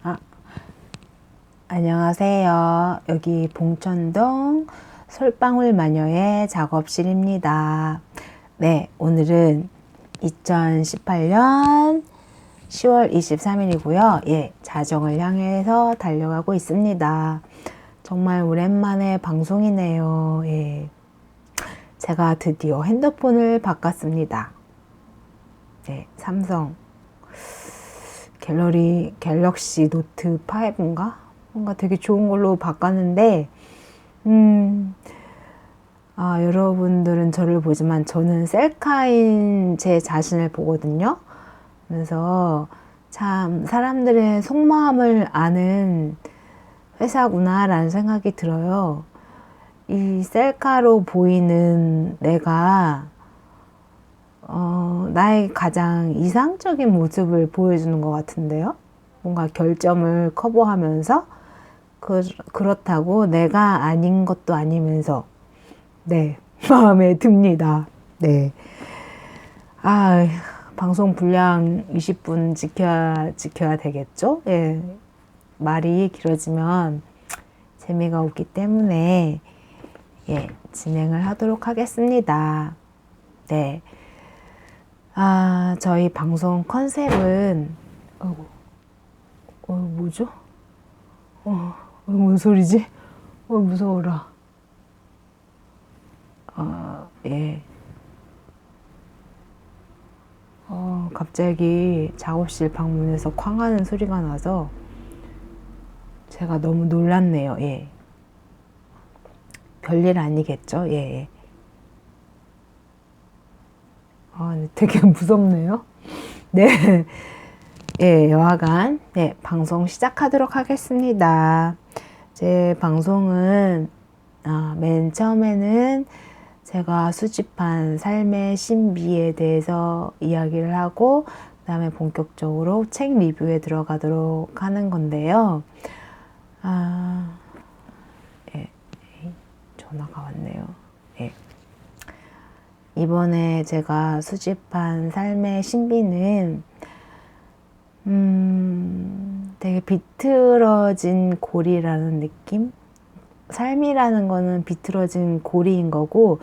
아, 안녕하세요. 여기 봉천동 솔방울 마녀의 작업실입니다. 네, 오늘은 2018년 10월 23일이고요. 예, 자정을 향해서 달려가고 있습니다. 정말 오랜만에 방송이네요. 예. 제가 드디어 핸드폰을 바꿨습니다. 네, 삼성 갤럭시 노트 5인가? 뭔가 되게 좋은 걸로 바꿨는데, 여러분들은 저를 보지만 저는 셀카인 제 자신을 보거든요. 그래서 참 사람들의 속마음을 아는 회사구나라는 생각이 들어요. 이 셀카로 보이는 내가 나의 가장 이상적인 모습을 보여주는 것 같은데요. 뭔가 결점을 커버하면서 그렇다고 내가 아닌 것도 아니면서 네, 마음에 듭니다. 네. 아, 방송 분량 20분 지켜야 되겠죠? 예. 말이 길어지면 재미가 없기 때문에 예, 진행을 하도록 하겠습니다. 네. 저희 방송 컨셉은 뭐죠? 뭔 소리지? 무서워라. 예. 갑자기 작업실 방문해서 쾅하는 소리가 나서 제가 너무 놀랐네요. 예. 별일 아니겠죠? 예. 되게 무섭네요. 네. 예, 여하간, 네, 방송 시작하도록 하겠습니다. 제 방송은, 맨 처음에는 제가 수집한 삶의 신비에 대해서 이야기를 하고, 그 다음에 본격적으로 책 리뷰에 들어가도록 하는 건데요. 예, 전화가 왔네요. 예. 이번에 제가 수집한 삶의 신비는 되게 비틀어진 고리라는 느낌? 삶이라는 거는 비틀어진 고리인 거고,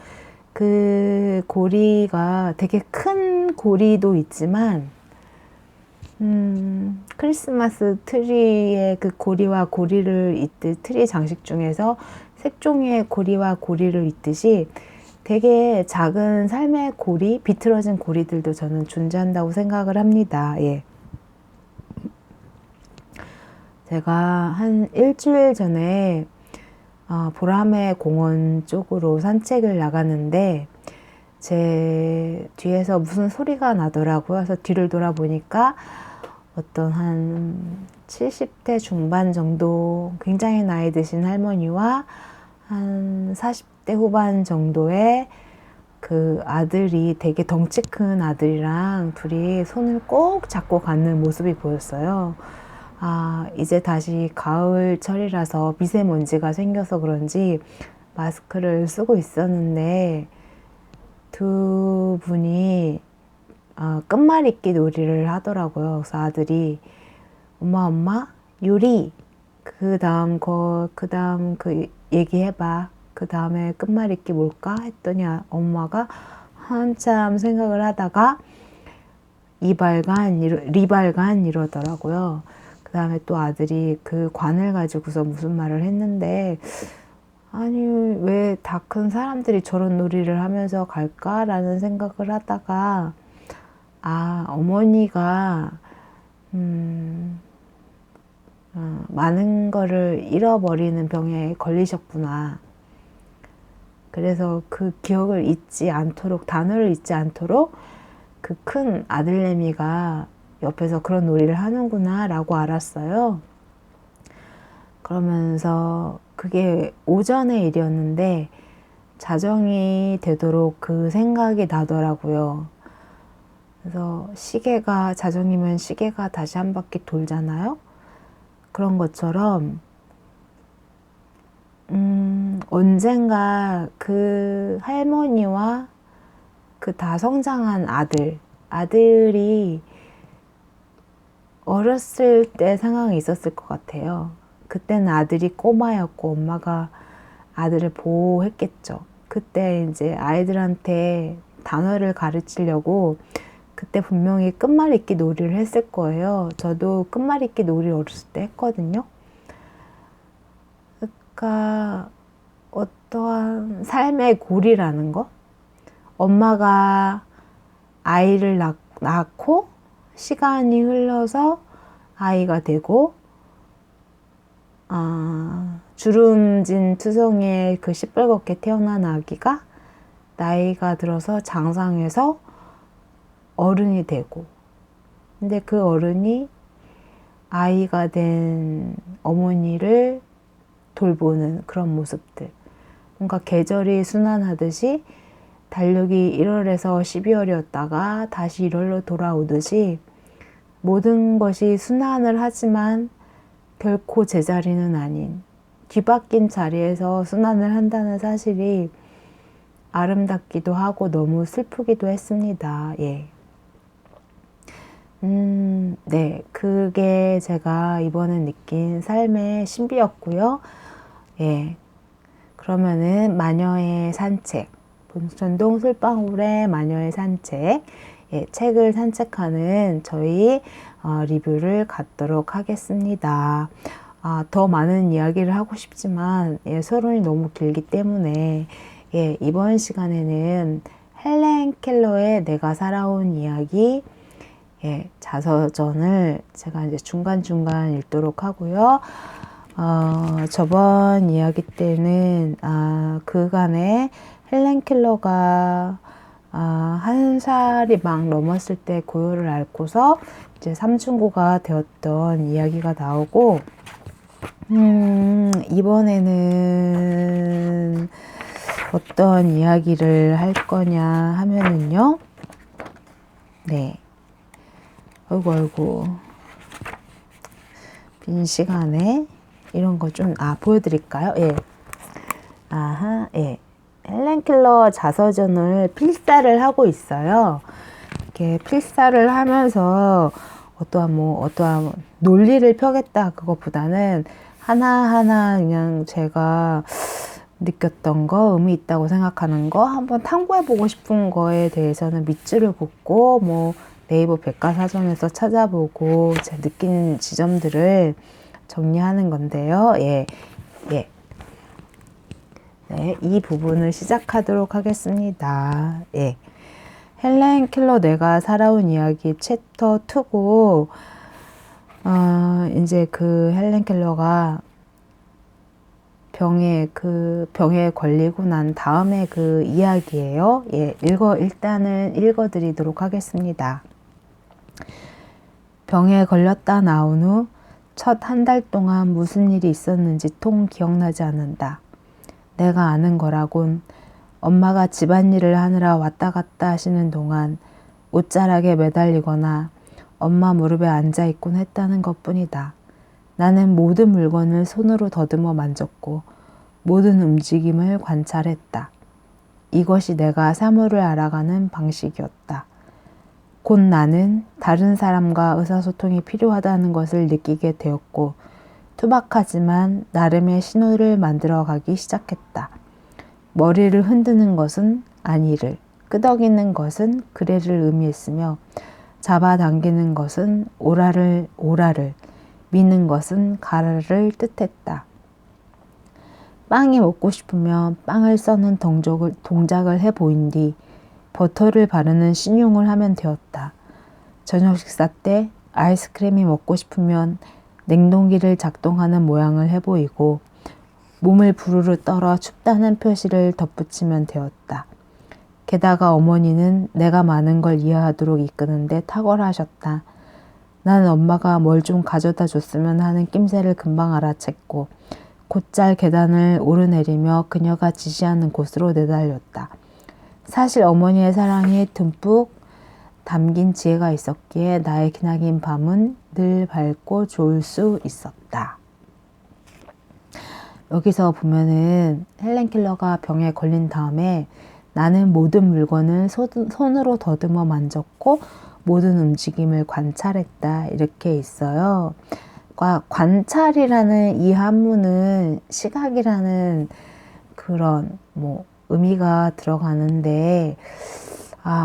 그 고리가 되게 큰 고리도 있지만, 크리스마스 트리의 그 고리와 고리를 잇듯, 트리 장식 중에서 색종이의 고리와 고리를 잇듯이 되게 작은 삶의 고리, 비틀어진 고리들도 저는 존재한다고 생각을 합니다. 예. 제가 한 일주일 전에 보라매 공원 쪽으로 산책을 나갔는데 제 뒤에서 무슨 소리가 나더라고요. 그래서 뒤를 돌아보니까 어떤 한 70대 중반 정도 굉장히 나이 드신 할머니와 한 40대 후반 정도의 그 아들이 되게 덩치 큰 아들이랑 둘이 손을 꼭 잡고 가는 모습이 보였어요. 이제 다시 가을철이라서 미세먼지가 생겨서 그런지 마스크를 쓰고 있었는데 두 분이 끝말잇기 놀이를 하더라고요. 그래서 아들이 엄마 유리 그 다음 그 얘기해봐. 그 다음에 끝말잇기 뭘까 했더니 엄마가 한참 생각을 하다가 리발간 이러더라고요. 그 다음에 또 아들이 그 관을 가지고서 무슨 말을 했는데, 아니, 왜 다 큰 사람들이 저런 놀이를 하면서 갈까라는 생각을 하다가, 어머니가, 많은 거를 잃어버리는 병에 걸리셨구나. 그래서 그 기억을 잊지 않도록, 단어를 잊지 않도록 그 큰 아들내미가 옆에서 그런 놀이를 하는구나 라고 알았어요. 그러면서 그게 오전의 일이었는데 자정이 되도록 그 생각이 나더라고요. 그래서 자정이면 시계가 다시 한 바퀴 돌잖아요. 그런 것처럼 언젠가 그 할머니와 그 다 성장한 아들이 어렸을 때 상황이 있었을 것 같아요. 그때는 아들이 꼬마였고 엄마가 아들을 보호했겠죠. 그때 이제 아이들한테 단어를 가르치려고 그때 분명히 끝말잇기 놀이를 했을 거예요. 저도 끝말잇기 놀이 어렸을 때 했거든요. 그러니까 어떠한 삶의 고리라는 거? 엄마가 아이를 낳고 시간이 흘러서 아이가 되고 주름진 투성이에 그 시뻘겋게 태어난 아기가 나이가 들어서 장성해서 어른이 되고, 근데 그 어른이 아이가 된 어머니를 돌보는 그런 모습들, 뭔가 계절이 순환하듯이 달력이 1월에서 12월이었다가 다시 1월로 돌아오듯이 모든 것이 순환을 하지만 결코 제자리는 아닌 뒤바뀐 자리에서 순환을 한다는 사실이 아름답기도 하고 너무 슬프기도 했습니다. 예. 네. 그게 제가 이번에 느낀 삶의 신비였고요. 예. 그러면은 마녀의 산책. 본천동 솔방울의 마녀의 산책. 예, 책을 산책하는 저희 리뷰를 갖도록 하겠습니다. 더 많은 이야기를 하고 싶지만 예, 서론이 너무 길기 때문에 예, 이번 시간에는 헬렌 켈러의 내가 살아온 이야기 예, 자서전을 제가 이제 중간중간 읽도록 하고요. 저번 이야기 때는 그간에 헬렌 켈러가 1살이 막 넘었을 때 고요를 앓고서 이제 삼중고가 되었던 이야기가 나오고, 이번에는 어떤 이야기를 할 거냐 하면은요. 네. 아이고. 빈 시간에 이런 거 좀, 보여드릴까요? 예. 예. 헬렌 켈러 자서전을 필사를 하고 있어요. 이렇게 필사를 하면서 어떠한 논리를 펴겠다 그것보다는 하나하나 그냥 제가 느꼈던 거, 의미 있다고 생각하는 거, 한번 탐구해보고 싶은 거에 대해서는 밑줄을 긋고 네이버 백과사전에서 찾아보고 제가 느낀 지점들을 정리하는 건데요. 예. 네, 이 부분을 시작하도록 하겠습니다. 예. 헬렌 켈러 내가 살아온 이야기 챕터 2고, 이제 그 헬렌 켈러가 병에 걸리고 난 다음에 그 이야기예요. 예, 일단은 읽어드리도록 하겠습니다. 병에 걸렸다 나온 후 첫 한 달 동안 무슨 일이 있었는지 통 기억나지 않는다. 내가 아는 거라곤 엄마가 집안일을 하느라 왔다 갔다 하시는 동안 옷자락에 매달리거나 엄마 무릎에 앉아있곤 했다는 것뿐이다. 나는 모든 물건을 손으로 더듬어 만졌고 모든 움직임을 관찰했다. 이것이 내가 사물을 알아가는 방식이었다. 곧 나는 다른 사람과 의사소통이 필요하다는 것을 느끼게 되었고 투박하지만 나름의 신호를 만들어가기 시작했다. 머리를 흔드는 것은 아니를, 끄덕이는 것은 그래를 의미했으며 잡아당기는 것은 오라를, 미는 것은 가라를 뜻했다. 빵이 먹고 싶으면 빵을 써는 동작을 해보인 뒤 버터를 바르는 신용을 하면 되었다. 저녁 식사 때 아이스크림이 먹고 싶으면 냉동기를 작동하는 모양을 해보이고 몸을 부르르 떨어 춥다는 표시를 덧붙이면 되었다. 게다가 어머니는 내가 많은 걸 이해하도록 이끄는데 탁월하셨다. 나는 엄마가 뭘 좀 가져다 줬으면 하는 낌새를 금방 알아챘고 곧잘 계단을 오르내리며 그녀가 지시하는 곳으로 내달렸다. 사실 어머니의 사랑이 듬뿍 담긴 지혜가 있었기에 나의 기나긴 밤은 늘 밝고 좋을 수 있었다. 여기서 보면은 헬렌 켈러가 병에 걸린 다음에 나는 모든 물건을 손으로 더듬어 만졌고 모든 움직임을 관찰했다 이렇게 있어요. 그러니까 관찰이라는 이 한문은 시각이라는 그런 뭐 의미가 들어가는데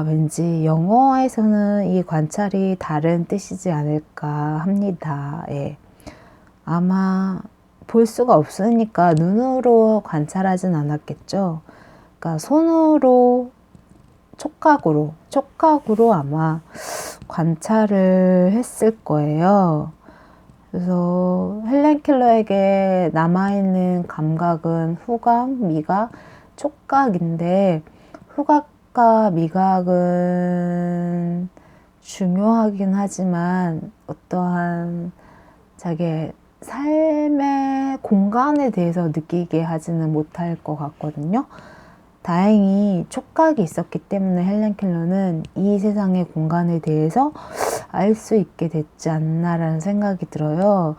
왠지 영어에서는 이 관찰이 다른 뜻이지 않을까 합니다. 예. 아마 볼 수가 없으니까 눈으로 관찰하진 않았겠죠. 그러니까 손으로 촉각으로 아마 관찰을 했을 거예요. 그래서 헬렌 켈러에게 남아있는 감각은 후각, 미각, 촉각인데 후각과 미각은 중요하긴 하지만 어떠한 자기의 삶의 공간에 대해서 느끼게 하지는 못할 것 같거든요. 다행히 촉각이 있었기 때문에 헬렌 켈러는 이 세상의 공간에 대해서 알 수 있게 됐지 않나라는 생각이 들어요.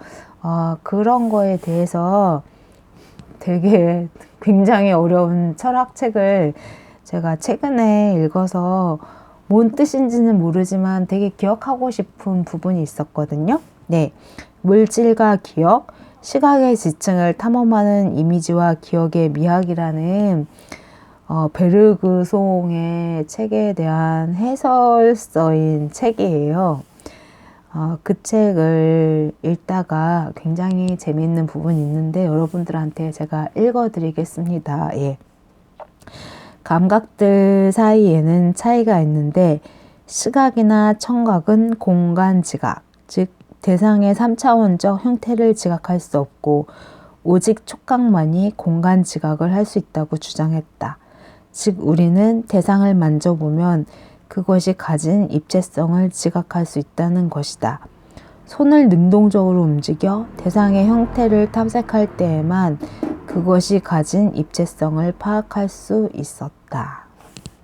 그런 거에 대해서 되게 굉장히 어려운 철학책을 제가 최근에 읽어서 뭔 뜻인지는 모르지만 되게 기억하고 싶은 부분이 있었거든요. 네, 물질과 기억, 시각의 지층을 탐험하는 이미지와 기억의 미학이라는 베르그송의 책에 대한 해설서인 책이에요. 그 책을 읽다가 굉장히 재미있는 부분이 있는데 여러분들한테 제가 읽어드리겠습니다. 예. 감각들 사이에는 차이가 있는데 시각이나 청각은 공간 지각, 즉 대상의 3차원적 형태를 지각할 수 없고 오직 촉각만이 공간 지각을 할 수 있다고 주장했다. 즉 우리는 대상을 만져보면 그것이 가진 입체성을 지각할 수 있다는 것이다. 손을 능동적으로 움직여 대상의 형태를 탐색할 때에만 그것이 가진 입체성을 파악할 수 있었다.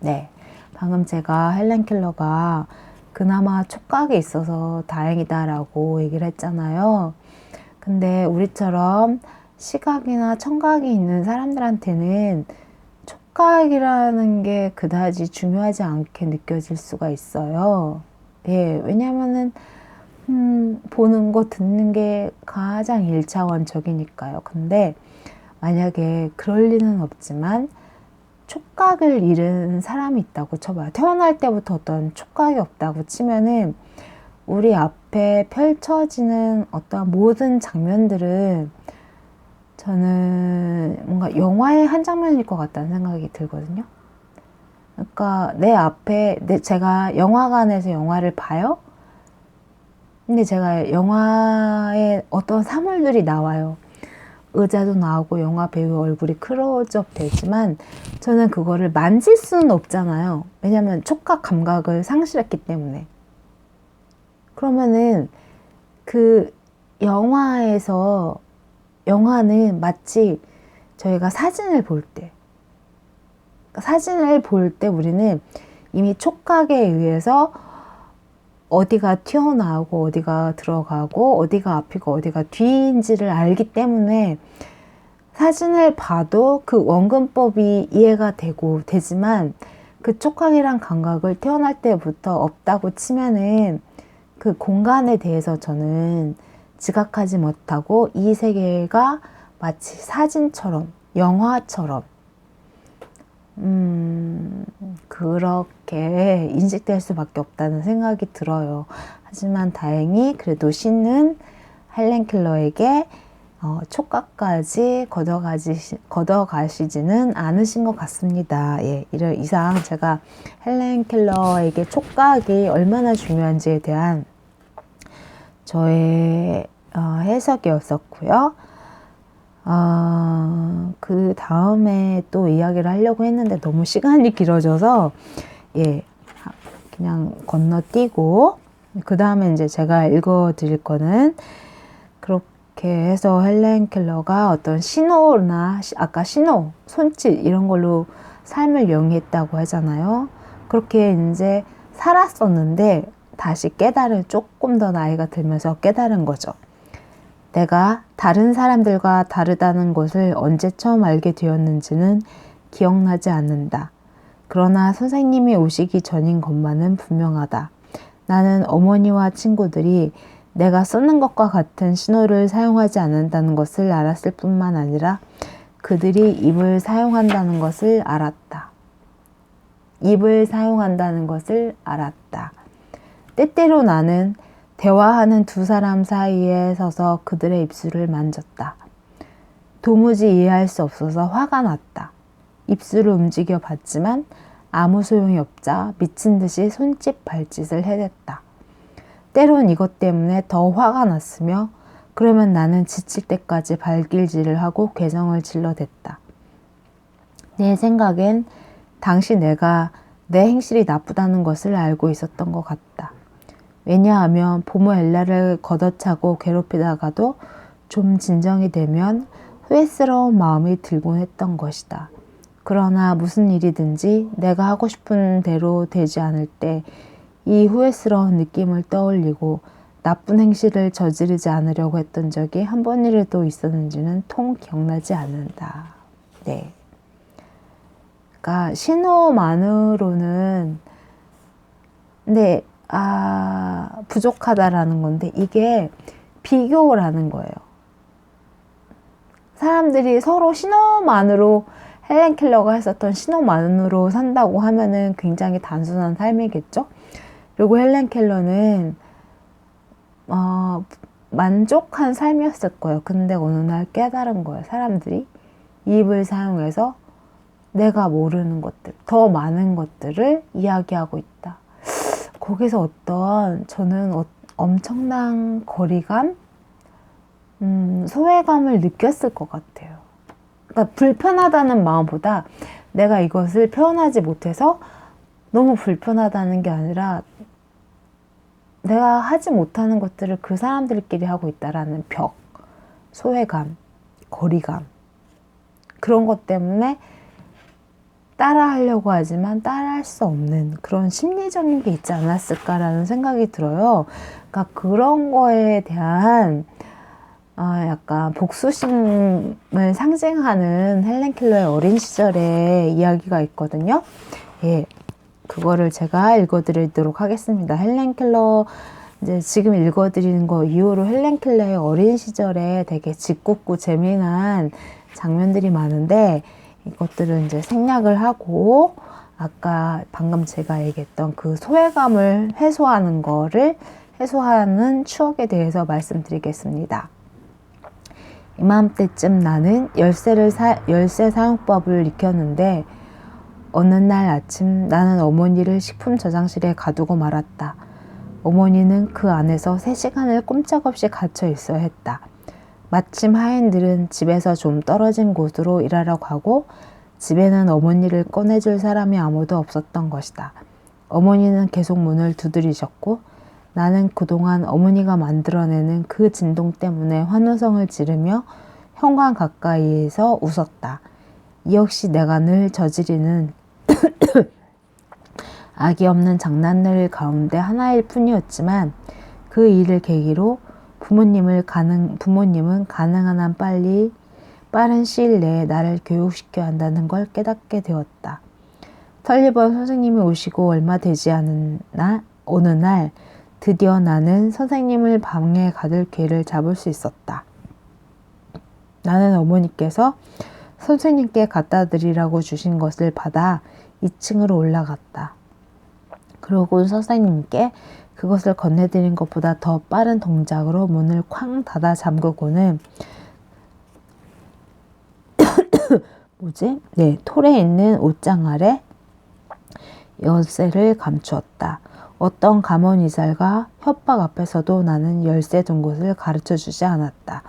네, 방금 제가 헬렌 켈러가 그나마 촉각이 있어서 다행이다라고 얘기를 했잖아요. 근데 우리처럼 시각이나 청각이 있는 사람들한테는 촉각이라는 게 그다지 중요하지 않게 느껴질 수가 있어요. 예, 왜냐면은 보는 거, 듣는 게 가장 1차원적이니까요. 근데 만약에 그럴 리는 없지만 촉각을 잃은 사람이 있다고 쳐봐요. 태어날 때부터 어떤 촉각이 없다고 치면은 우리 앞에 펼쳐지는 어떤 모든 장면들은 저는 뭔가 영화의 한 장면일 것 같다는 생각이 들거든요. 그러니까 내 앞에 제가 영화관에서 영화를 봐요. 근데 제가 영화에 어떤 사물들이 나와요. 의자도 나오고 영화 배우 얼굴이 클로즈업 되지만 저는 그거를 만질 수는 없잖아요. 왜냐면 촉각 감각을 상실했기 때문에. 그러면은 그 영화는 마치 저희가 사진을 볼 때 우리는 이미 촉각에 의해서 어디가 튀어나오고 어디가 들어가고 어디가 앞이고 어디가 뒤인지를 알기 때문에 사진을 봐도 그 원근법이 이해가 되지만 그 촉각이란 감각을 태어날 때부터 없다고 치면은 그 공간에 대해서 저는 지각하지 못하고 이 세계가 마치 사진처럼 영화처럼 그렇게 인식될 수밖에 없다는 생각이 들어요. 하지만 다행히 그래도 신은 헬렌 켈러에게 촉각까지 걷어가시지는 않으신 것 같습니다. 예, 이상 제가 헬렌 켈러에게 촉각이 얼마나 중요한지에 대한 저의 해석이었었고요. 그 다음에 또 이야기를 하려고 했는데 너무 시간이 길어져서 예, 그냥 건너뛰고 그 다음에 이제 제가 읽어드릴 거는 그렇게 해서 헬렌 켈러가 어떤 신호나 아까 신호, 손짓 이런 걸로 삶을 영위했다고 하잖아요. 그렇게 이제 살았었는데 다시 조금 더 나이가 들면서 깨달은 거죠. 내가 다른 사람들과 다르다는 것을 언제 처음 알게 되었는지는 기억나지 않는다. 그러나 선생님이 오시기 전인 것만은 분명하다. 나는 어머니와 친구들이 내가 쓰는 것과 같은 신호를 사용하지 않는다는 것을 알았을 뿐만 아니라 그들이 입을 사용한다는 것을 알았다. 입을 사용한다는 것을 알았다. 때때로 나는 대화하는 두 사람 사이에 서서 그들의 입술을 만졌다. 도무지 이해할 수 없어서 화가 났다. 입술을 움직여 봤지만 아무 소용이 없자 미친 듯이 손짓 발짓을 해댔다. 때론 이것 때문에 더 화가 났으며 그러면 나는 지칠 때까지 발길질을 하고 괴성을 질러댔다. 내 생각엔 당시 내가 내 행실이 나쁘다는 것을 알고 있었던 것 같다. 왜냐하면 부모 엘라를 걷어차고 괴롭히다가도 좀 진정이 되면 후회스러운 마음이 들곤 했던 것이다. 그러나 무슨 일이든지 내가 하고 싶은 대로 되지 않을 때 이 후회스러운 느낌을 떠올리고 나쁜 행실을 저지르지 않으려고 했던 적이 한 번이라도 있었는지는 통 기억나지 않는다. 네. 그러니까 신호만으로는 근데 부족하다라는 건데 이게 비교라는 거예요. 사람들이 서로 신호만으로 헬렌 켈러가 했었던 신호만으로 산다고 하면은 굉장히 단순한 삶이겠죠. 그리고 헬렌 켈러는 만족한 삶이었을 거예요. 근데 어느 날 깨달은 거예요. 사람들이 입을 사용해서 내가 모르는 것들, 더 많은 것들을 이야기하고 있다. 거기서 저는 엄청난 거리감, 소외감을 느꼈을 것 같아요. 그러니까 불편하다는 마음보다 내가 이것을 표현하지 못해서 너무 불편하다는 게 아니라 내가 하지 못하는 것들을 그 사람들끼리 하고 있다라는 벽, 소외감, 거리감 그런 것 때문에 따라하려고 하지만 따라할 수 없는 그런 심리적인 게 있지 않았을까라는 생각이 들어요. 그러니까 그런 거에 대한 약간 복수심을 상징하는 헬렌 켈러의 어린 시절의 이야기가 있거든요. 예, 그거를 제가 읽어드리도록 하겠습니다. 헬렌 켈러 이제 지금 읽어드리는 거 이후로 헬렌 켈러의 어린 시절에 되게 짓궂고 재미난 장면들이 많은데 이것들은 이제 생략을 하고 아까 방금 제가 얘기했던 그 소외감을 해소하는 추억에 대해서 말씀드리겠습니다. 이맘때쯤 나는 열쇠 사용법을 익혔는데 어느 날 아침 나는 어머니를 식품 저장실에 가두고 말았다. 어머니는 그 안에서 3시간을 꼼짝없이 갇혀 있어야 했다. 마침 하인들은 집에서 좀 떨어진 곳으로 일하러 가고 집에는 어머니를 꺼내줄 사람이 아무도 없었던 것이다. 어머니는 계속 문을 두드리셨고 나는 그동안 어머니가 만들어내는 그 진동 때문에 환호성을 지르며 현관 가까이에서 웃었다. 이 역시 내가 늘 저지르는 악이 없는 장난들 가운데 하나일 뿐이었지만 그 일을 계기로 부모님은 가능한 한 빠른 시일 내에 나를 교육시켜야 한다는 걸 깨닫게 되었다. 털리번 선생님이 오시고 얼마 되지 않은 어느 날 드디어 나는 선생님을 방에 가둘 기회를 잡을 수 있었다. 나는 어머니께서 선생님께 갖다 드리라고 주신 것을 받아 2층으로 올라갔다. 그러고 선생님께 그것을 건네드린 것보다 더 빠른 동작으로 문을 쾅 닫아 잠그고는 톨에 있는 옷장 아래 열쇠를 감추었다. 어떤 감언이살과 협박 앞에서도 나는 열쇠 둔 곳을 가르쳐주지 않았다.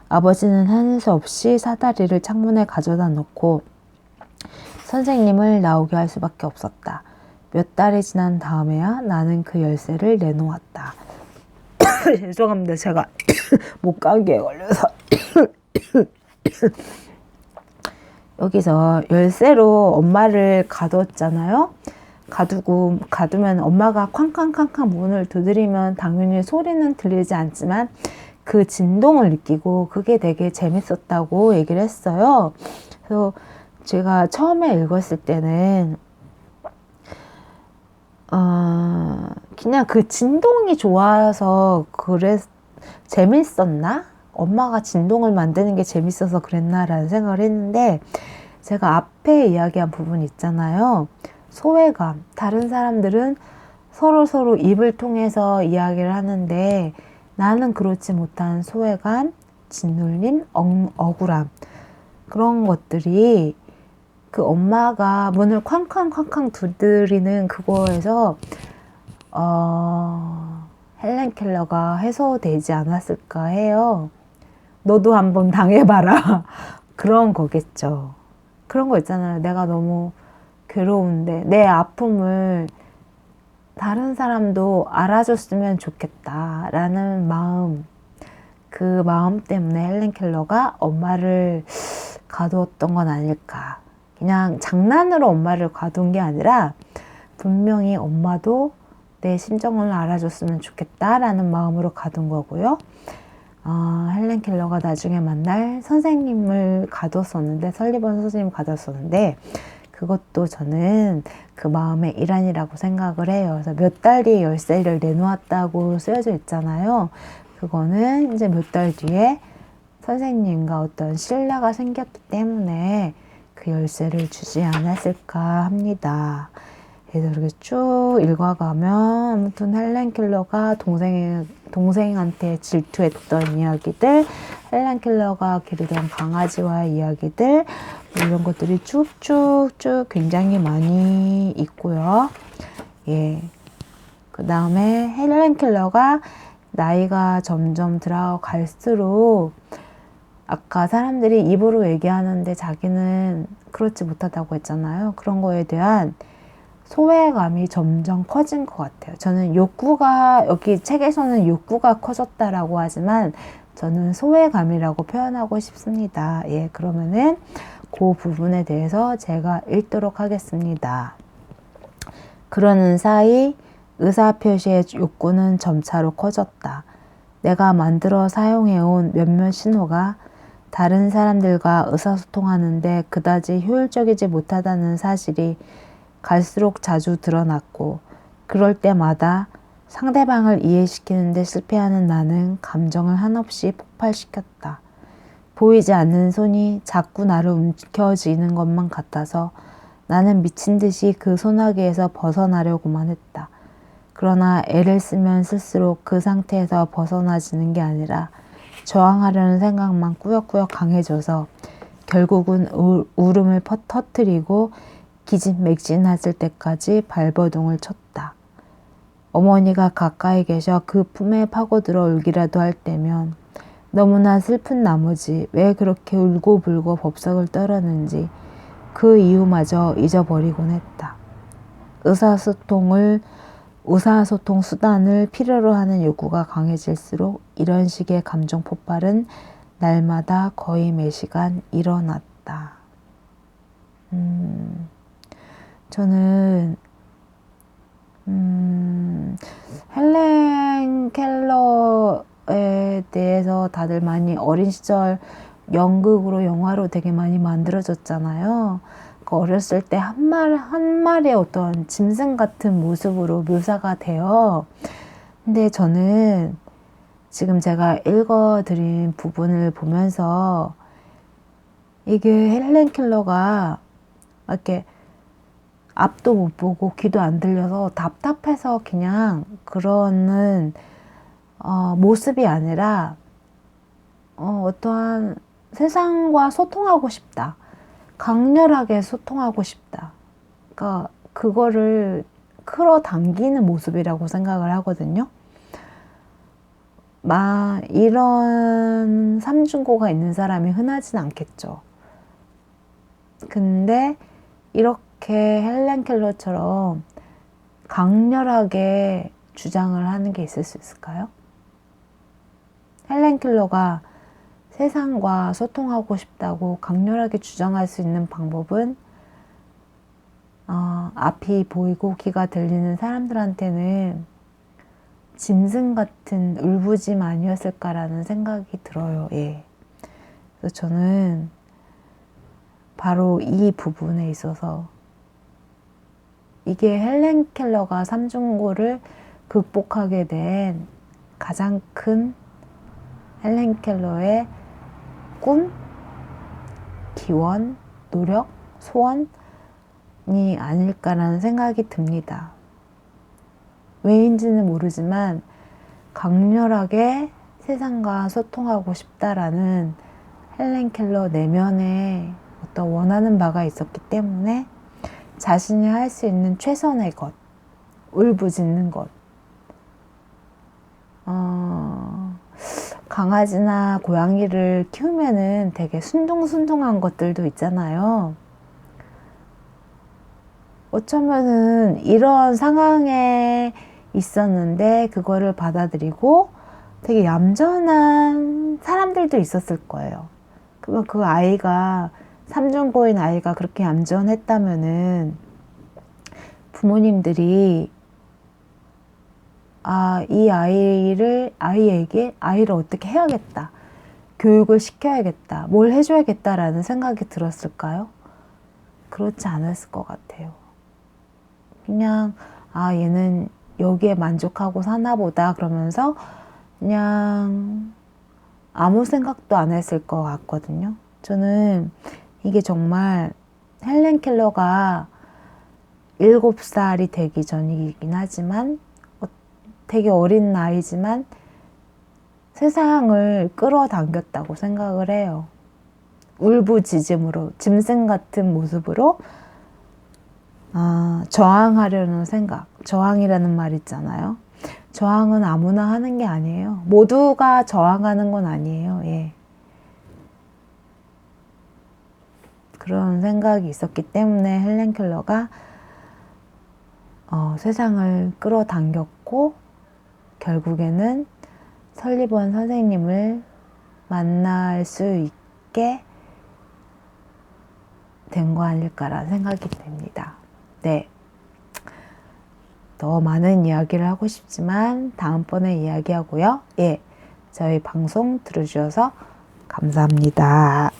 아버지는 하는 수 없이 사다리를 창문에 가져다 놓고 선생님을 나오게 할 수밖에 없었다. 몇 달이 지난 다음에야 나는 그 열쇠를 내놓았다. 죄송합니다. 제가 목감기에 걸려서 여기서 열쇠로 엄마를 가뒀잖아요. 가두면 엄마가 쾅쾅쾅쾅 문을 두드리면 당연히 소리는 들리지 않지만 그 진동을 느끼고 그게 되게 재밌었다고 얘기를 했어요. 그래서 제가 처음에 읽었을 때는 그냥 그 진동이 좋아서 재밌었나? 엄마가 진동을 만드는 게 재밌어서 그랬나라는 생각을 했는데, 제가 앞에 이야기한 부분 있잖아요. 소외감. 다른 사람들은 서로 입을 통해서 이야기를 하는데 나는 그렇지 못한 소외감, 짓눌림, 억울함. 그런 것들이 그 엄마가 문을 쾅쾅쾅쾅 두드리는 그거에서 헬렌 켈러가 해소되지 않았을까 해요. 너도 한번 당해봐라. 그런 거겠죠. 그런 거 있잖아요. 내가 너무 괴로운데 내 아픔을 다른 사람도 알아줬으면 좋겠다라는 마음, 그 마음 때문에 헬렌 켈러가 엄마를 가두었던 건 아닐까. 그냥 장난으로 엄마를 가둔 게 아니라 분명히 엄마도 내 심정을 알아줬으면 좋겠다라는 마음으로 가둔 거고요. 헬렌 켈러가 나중에 만날 선생님을 가뒀었는데, 설리번 선생님 가뒀었는데, 그것도 저는 그 마음의 일환이라고 생각을 해요. 그래서 몇 달 뒤에 열쇠를 내놓았다고 쓰여져 있잖아요. 그거는 이제 몇 달 뒤에 선생님과 어떤 신뢰가 생겼기 때문에 그 열쇠를 주지 않았을까 합니다. 그래서 이렇게 쭉 읽어가면 아무튼 헬렌 켈러가 동생한테 질투했던 이야기들, 헬렌 켈러가 기르던 강아지와의 이야기들, 이런 것들이 쭉쭉쭉 굉장히 많이 있고요. 예. 그 다음에 헬렌 켈러가 나이가 점점 들어갈수록 아까 사람들이 입으로 얘기하는데 자기는 그렇지 못하다고 했잖아요. 그런 거에 대한 소외감이 점점 커진 것 같아요. 저는 욕구가, 여기 책에서는 욕구가 커졌다라고 하지만 저는 소외감이라고 표현하고 싶습니다. 예, 그러면은 그 부분에 대해서 제가 읽도록 하겠습니다. 그러는 사이 의사표시의 욕구는 점차로 커졌다. 내가 만들어 사용해온 몇몇 신호가 다른 사람들과 의사소통하는데 그다지 효율적이지 못하다는 사실이 갈수록 자주 드러났고, 그럴 때마다 상대방을 이해시키는데 실패하는 나는 감정을 한없이 폭발시켰다. 보이지 않는 손이 자꾸 나를 움켜쥐는 것만 같아서 나는 미친 듯이 그 소나기에서 벗어나려고만 했다. 그러나 애를 쓰면 쓸수록 그 상태에서 벗어나지는 게 아니라 저항하려는 생각만 꾸역꾸역 강해져서 결국은 울음을 터뜨리고 기진맥진해질 때까지 발버둥을 쳤다. 어머니가 가까이 계셔 그 품에 파고들어 울기라도 할 때면 너무나 슬픈 나머지 왜 그렇게 울고불고 법석을 떨었는지 그 이유마저 잊어버리곤 했다. 의사소통 수단을 필요로 하는 욕구가 강해질수록 이런 식의 감정 폭발은 날마다 거의 매시간 일어났다. 저는 헬렌 켈러에 대해서 다들 많이 어린 시절 연극으로 영화로 되게 많이 만들어졌잖아요. 그 어렸을 때 한 마리의 어떤 짐승 같은 모습으로 묘사가 돼요. 근데 저는 지금 제가 읽어드린 부분을 보면서 이게 헬렌 켈러가 이렇게 앞도 못 보고 귀도 안 들려서 답답해서 그냥 그러는 모습이 아니라 어떠한 세상과 소통하고 싶다. 강렬하게 소통하고 싶다. 그러니까 그거를 끌어당기는 모습이라고 생각을 하거든요. 이런 삼중고가 있는 사람이 흔하진 않겠죠. 근데 이렇게 헬렌 켈러처럼 강렬하게 주장을 하는 게 있을 수 있을까요? 헬렌 켈러가 세상과 소통하고 싶다고 강렬하게 주장할 수 있는 방법은 앞이 보이고 귀가 들리는 사람들한테는 짐승 같은 울부짖음 아니었을까라는 생각이 들어요. 예. 그래서 저는 바로 이 부분에 있어서 이게 헬렌 켈러가 삼중고를 극복하게 된 가장 큰 헬렌 켈러의 꿈, 기원, 노력, 소원이 아닐까라는 생각이 듭니다. 왜인지는 모르지만 강렬하게 세상과 소통하고 싶다라는 헬렌 켈러 내면에 어떤 원하는 바가 있었기 때문에 자신이 할 수 있는 최선의 것, 울부짖는 것, 강아지나 고양이를 키우면은 되게 순둥순둥한 것들도 있잖아요. 어쩌면은 이런 상황에 있었는데 그거를 받아들이고 되게 얌전한 사람들도 있었을 거예요. 그러면 그 아이가 삼중고인 아이가 그렇게 얌전했다면은 부모님들이 이 아이를 어떻게 해야겠다. 교육을 시켜야겠다. 뭘 해줘야겠다라는 생각이 들었을까요? 그렇지 않았을 것 같아요. 그냥 얘는 여기에 만족하고 사나 보다 그러면서 그냥 아무 생각도 안 했을 것 같거든요. 저는 이게 정말 헬렌 켈러가 7살이 되기 전이긴 하지만 되게 어린 나이지만 세상을 끌어당겼다고 생각을 해요. 울부짖음으로, 짐승 같은 모습으로 저항하려는 생각. 저항이라는 말 있잖아요. 저항은 아무나 하는 게 아니에요. 모두가 저항하는 건 아니에요. 예. 그런 생각이 있었기 때문에 헬렌 켈러가 세상을 끌어당겼고 결국에는 설리번 선생님을 만날 수 있게 된 거 아닐까라는 생각이 듭니다. 네. 더 많은 이야기를 하고 싶지만 다음번에 이야기하고요. 예. 저희 방송 들어주셔서 감사합니다.